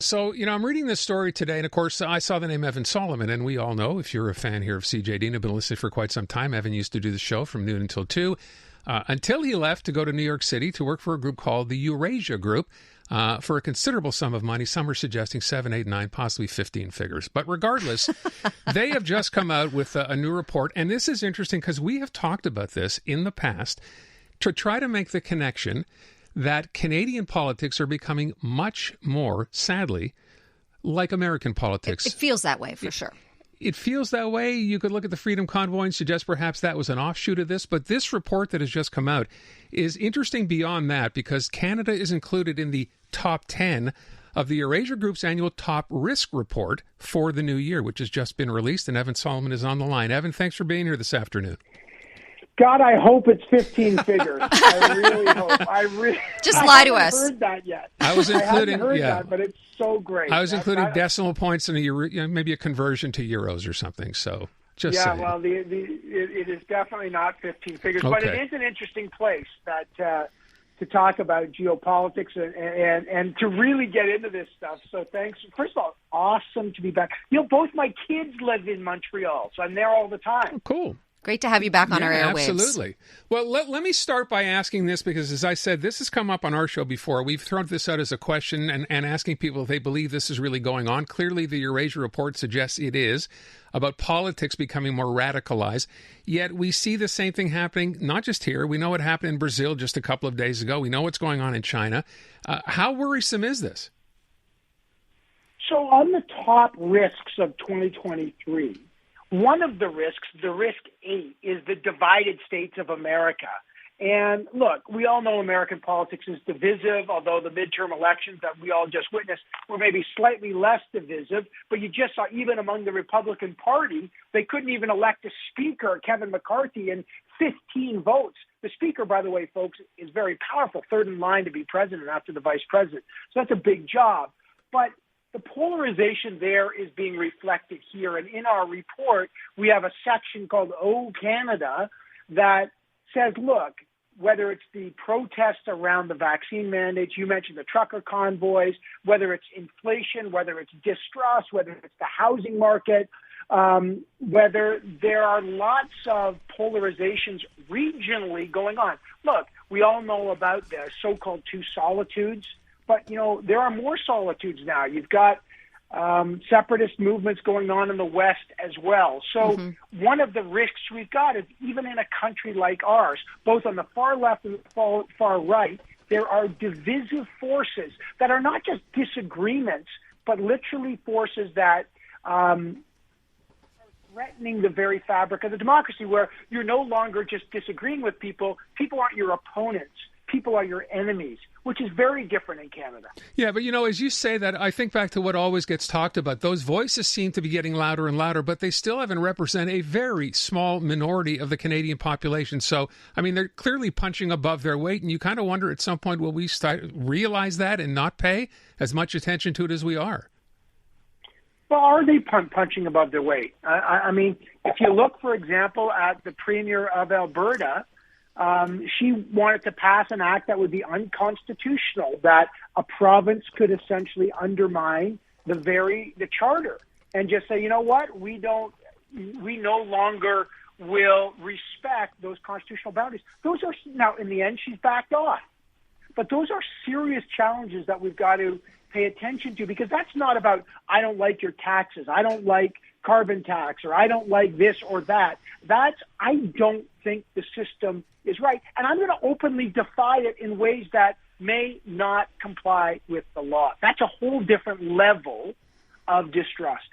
So, I'm reading this story today, and of course, I saw the name Evan Soloman, and we all know, if you're a fan here of CJD and have been listening for quite some time, Evan used to do the show from noon until 2, until he left to go to New York City to work for a group called the Eurasia Group for a considerable sum of money. Some are suggesting 7, 8, 9, possibly 15 figures. But regardless, they have just come out with a new report, and this is interesting because we have talked about this in the past to try to make the connection that Canadian politics are becoming much more, sadly, like American politics. It feels that way, for sure. It feels that way. You could look at the Freedom Convoy and suggest perhaps that was an offshoot of this, but this report that has just come out is interesting beyond that because Canada is included in the top 10 of the Eurasia Group's annual top risk report for the new year, which has just been released, and Evan Soloman is on the line. Evan, thanks for being here this afternoon. God, I hope it's 15 figures. I really hope. Just lie to us. I haven't heard that yet. I was including, that, but it's so great. I was including decimal points and maybe a conversion to euros or something. So just saying. Well, it is definitely not 15 figures, but it is an interesting place that to talk about geopolitics and to really get into this stuff. So thanks. First of all, awesome to be back. Both my kids live in Montreal, so I'm there all the time. Oh, cool. Great to have you back on our airwaves. Absolutely. Well, let me start by asking this because, as I said, this has come up on our show before. We've thrown this out as a question and asking people if they believe this is really going on. Clearly, the Eurasia report suggests it is about politics becoming more radicalized. Yet we see the same thing happening, not just here. We know what happened in Brazil just a couple of days ago. We know what's going on in China. How worrisome is this? So on the top risks of 2023, one of the risks, the risk 8, is the divided states of America. And look, we all know American politics is divisive, although the midterm elections that we all just witnessed were maybe slightly less divisive. But you just saw even among the Republican Party, they couldn't even elect a speaker, Kevin McCarthy, in 15 votes. The speaker, by the way, folks, is very powerful, third in line to be president after the vice president. So that's a big job. But the polarization there is being reflected here. And in our report, we have a section called Oh Canada that says, look, whether it's the protests around the vaccine mandates, you mentioned the trucker convoys, whether it's inflation, whether it's distrust, whether it's the housing market, whether there are lots of polarizations regionally going on. Look, we all know about the so-called two solitudes. But, there are more solitudes now. You've got separatist movements going on in the West as well. So one of the risks we've got is even in a country like ours, both on the far left and the far right, there are divisive forces that are not just disagreements, but literally forces that are threatening the very fabric of the democracy, where you're no longer just disagreeing with people. People aren't your opponents. People are your enemies, which is very different in Canada. Yeah, but as you say that, I think back to what always gets talked about. Those voices seem to be getting louder and louder, but they still haven't represent a very small minority of the Canadian population. So, they're clearly punching above their weight, and you kind of wonder at some point, will we realize that and not pay as much attention to it as we are? Well, are they punching above their weight? If you look, for example, at the Premier of Alberta, she wanted to pass an act that would be unconstitutional, that a province could essentially undermine the charter and just say, you know what, we no longer will respect those constitutional boundaries. Those are, now in the end, she's backed off. But those are serious challenges that we've got to pay attention to, because that's not about, I don't like your taxes, I don't like carbon tax, or I don't like this or that. That's, I don't think the system is right. And I'm going to openly defy it in ways that may not comply with the law. That's a whole different level of distrust.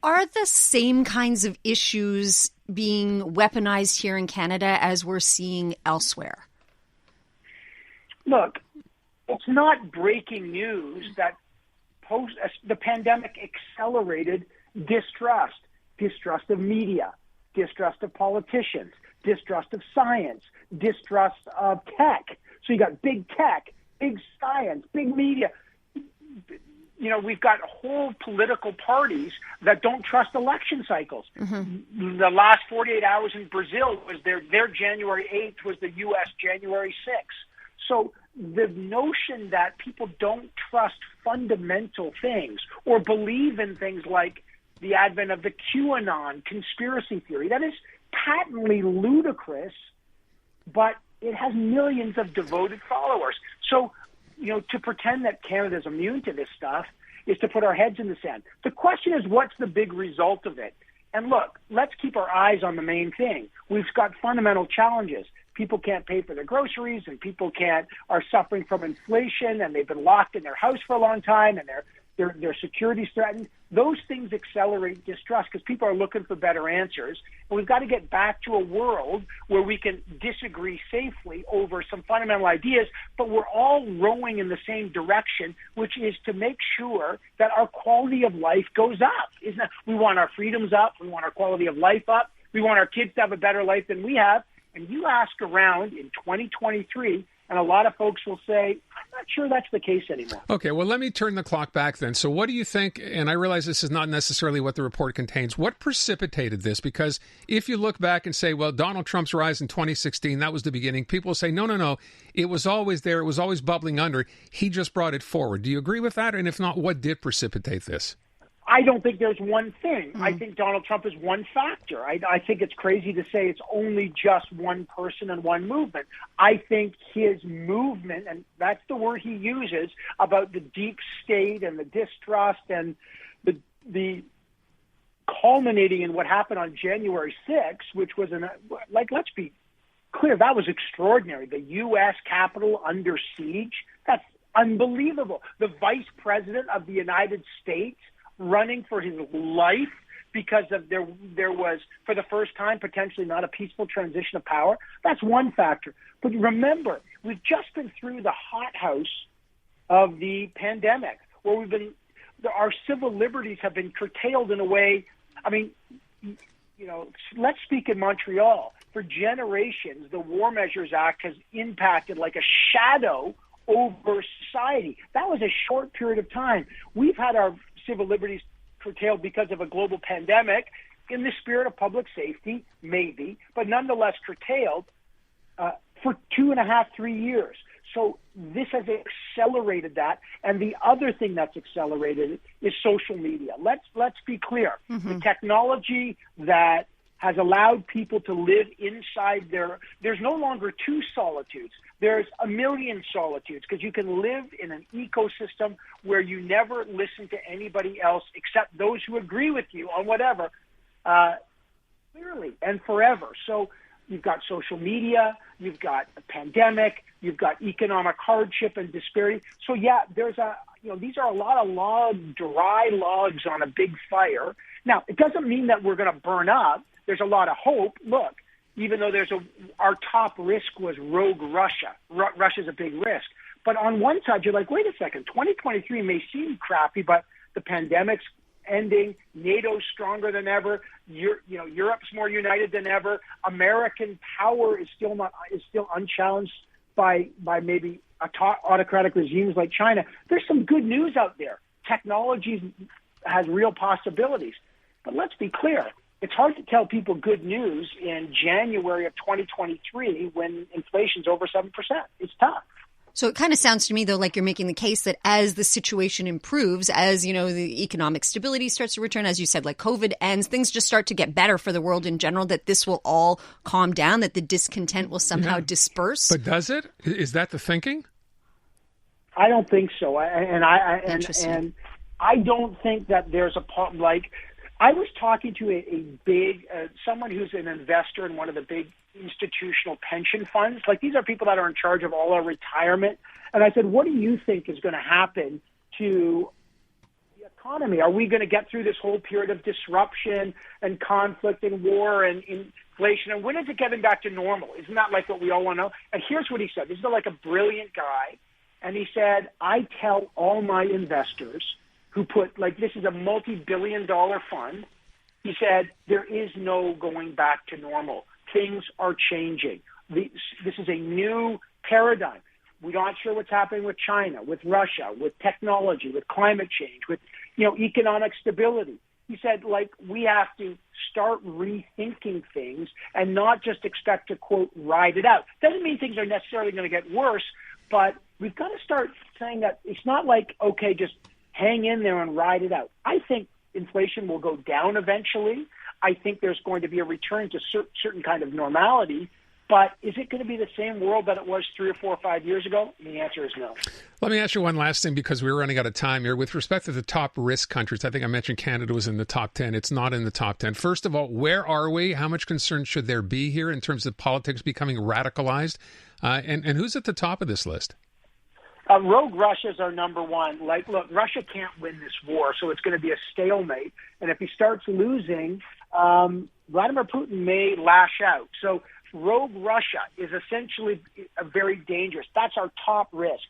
Are the same kinds of issues being weaponized here in Canada as we're seeing elsewhere? Look, it's not breaking news that the pandemic accelerated distrust of media, distrust of politicians, distrust of science, distrust of tech. So you got big tech, big science, big media. We've got whole political parties that don't trust election cycles. The last 48 hours in Brazil was their January 8th was the U.S. January 6th. So the notion that people don't trust fundamental things or believe in things like the advent of the QAnon conspiracy theory, that is patently ludicrous, but it has millions of devoted followers. So, to pretend that Canada's immune to this stuff is to put our heads in the sand. The question is, what's the big result of it? And look, let's keep our eyes on the main thing. We've got fundamental challenges. People can't pay for their groceries, and people are suffering from inflation, and they've been locked in their house for a long time, and their security's threatened. Those things accelerate distrust because people are looking for better answers. And we've got to get back to a world where we can disagree safely over some fundamental ideas, but we're all rowing in the same direction, which is to make sure that our quality of life goes up. We want our freedoms up. We want our quality of life up. We want our kids to have a better life than we have. And you ask around in 2023, and a lot of folks will say, I'm not sure that's the case anymore. Okay, well, let me turn the clock back then. So what do you think, and I realize this is not necessarily what the report contains, what precipitated this? Because if you look back and say, well, Donald Trump's rise in 2016, that was the beginning, people will say, no, it was always there, it was always bubbling under, he just brought it forward. Do you agree with that? And if not, what did precipitate this? I don't think there's one thing. I think Donald Trump is one factor. I think it's crazy to say it's only just one person and one movement. I think his movement, and that's the word he uses, about the deep state and the distrust and the culminating in what happened on January 6th, which was, let's be clear, that was extraordinary. The U.S. Capitol under siege, that's unbelievable. The Vice President of the United States running for his life because of there was, for the first time, potentially not a peaceful transition of power. That's one factor. But remember, we've just been through the hothouse of the pandemic, where our civil liberties have been curtailed in a way. I mean, let's speak in Montreal. For generations, the War Measures Act has impacted like a shadow over society. That was a short period of time. We've had our civil liberties curtailed because of a global pandemic in the spirit of public safety, maybe, but nonetheless curtailed for 2.5, 3 years. So this has accelerated that. And the other thing that's accelerated it is social media. Let's be clear. Mm-hmm. The technology that has allowed people to live inside there's no longer two solitudes. There's a million solitudes because you can live in an ecosystem where you never listen to anybody else except those who agree with you on whatever, clearly and forever. So you've got social media, you've got a pandemic, you've got economic hardship and disparity. So yeah, these are a lot of dry logs on a big fire. Now, it doesn't mean that we're going to burn up. There's a lot of hope. Look, even though our top risk was rogue Russia. Russia's a big risk. But on one side, you're like, wait a second, 2023 may seem crappy, but the pandemic's ending, NATO's stronger than ever, Europe's more united than ever, American power is still unchallenged by maybe autocratic regimes like China. There's some good news out there. Technology has real possibilities. But let's be clear. It's hard to tell people good news in January of 2023 when inflation's over 7%. It's tough. So it kind of sounds to me, though, like you're making the case that as the situation improves, as, the economic stability starts to return, as you said, like COVID ends, things just start to get better for the world in general, that this will all calm down, that the discontent will somehow disperse. But does it? Is that the thinking? I don't think so. And I don't think that there's I was talking to a big, someone who's an investor in one of the big institutional pension funds. Like, these are people that are in charge of all our retirement. And I said, what do you think is going to happen to the economy? Are we going to get through this whole period of disruption and conflict and war and inflation? And when is it getting back to normal? Isn't that like what we all want to know? And here's what he said. This is like a brilliant guy. And he said, I tell all my investors who this is a multi-billion-dollar fund. He said, there is no going back to normal. Things are changing. This is a new paradigm. We're not sure what's happening with China, with Russia, with technology, with climate change, with, economic stability. He said, we have to start rethinking things and not just expect to, quote, ride it out. Doesn't mean things are necessarily going to get worse, But we've got to start saying that it's not like, okay, just hang in there and ride it out. I think inflation will go down eventually. I think there's going to be a return to certain kind of normality. But is it going to be the same world that it was 3 or 4 or 5 years ago? And the answer is no. Let me ask you one last thing because we're running out of time here. With respect to the top risk countries, I think I mentioned Canada was in the top 10. It's not in the top 10. First of all, where are we? How much concern should there be here in terms of politics becoming radicalized? And who's at the top of this list? Rogue Russia's our number one. Like, look, Russia can't win this war, so it's going to be a stalemate. And if he starts losing, Vladimir Putin may lash out. So rogue Russia is essentially very dangerous. That's our top risk.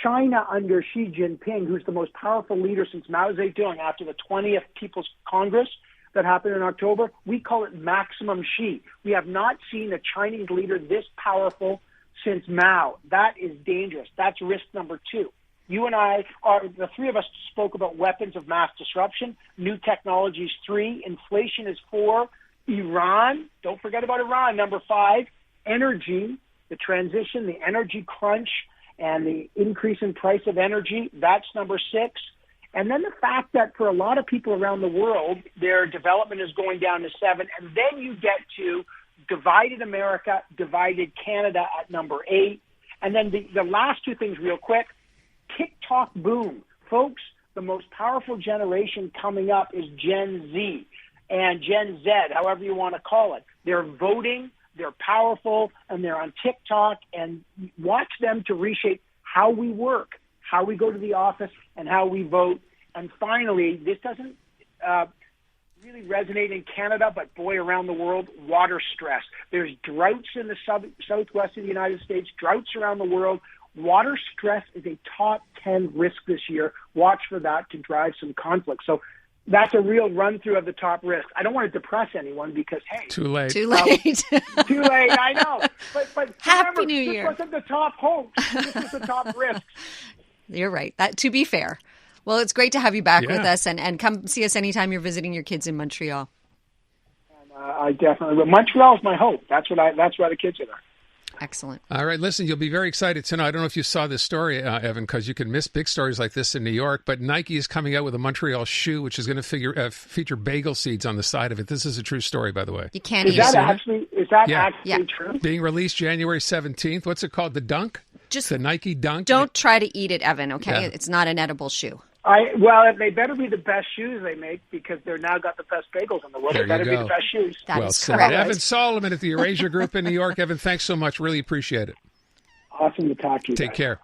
China under Xi Jinping, who's the most powerful leader since Mao Zedong after the 20th People's Congress that happened in October, we call it maximum Xi. We have not seen a Chinese leader this powerful since Mao. That is dangerous. That's risk number 2. You and I, the three of us spoke about weapons of mass disruption, new technologies 3, inflation is 4, Iran, don't forget about Iran, number 5, energy, the transition, the energy crunch, and the increase in price of energy, that's number 6. And then the fact that for a lot of people around the world, their development is going down to 7. And then you get to divided America, divided Canada at number 8. And then the last 2 things real quick, TikTok boom. Folks, the most powerful generation coming up is Gen Z and Gen Z, however you want to call it. They're voting, they're powerful, and they're on TikTok. And watch them to reshape how we work, how we go to the office, and how we vote. And finally, this doesn't really resonate in Canada, but boy, around the world, water stress. There's droughts in the southwest of the United States, droughts around the world. Water stress is a top 10 risk this year. Watch for that to drive some conflict. So that's a real run-through of the top risks. I don't want to depress anyone because, hey. Too late. Too late. Too late, I know. But Happy remember, New Year. This wasn't the top hopes. This was the top risks. You're right. That, to be fair. Well, it's great to have you back with us, and come see us anytime you're visiting your kids in Montreal. And, I definitely will. Montreal is my hope. That's why the kids are there. Excellent. All right, listen, you'll be very excited to know. I don't know if you saw this story, Evan, because you can miss big stories like this in New York, but Nike is coming out with a Montreal shoe, which is going to feature bagel seeds on the side of it. This is a true story, by the way. You can't Is eat that it. actually true? Being released January 17th. What's it called? The Dunk? Just the Nike Dunk? Don't try to eat it, Evan, okay? Yeah. It's not an edible shoe. They better be the best shoes they make because they're now got the best bagels in the world. There They better you be go. the best shoes. That well is said. correct. Evan Soloman at the Eurasia Group in New York. Evan, thanks so much. Really appreciate it. Awesome to talk to you. Take guys. care.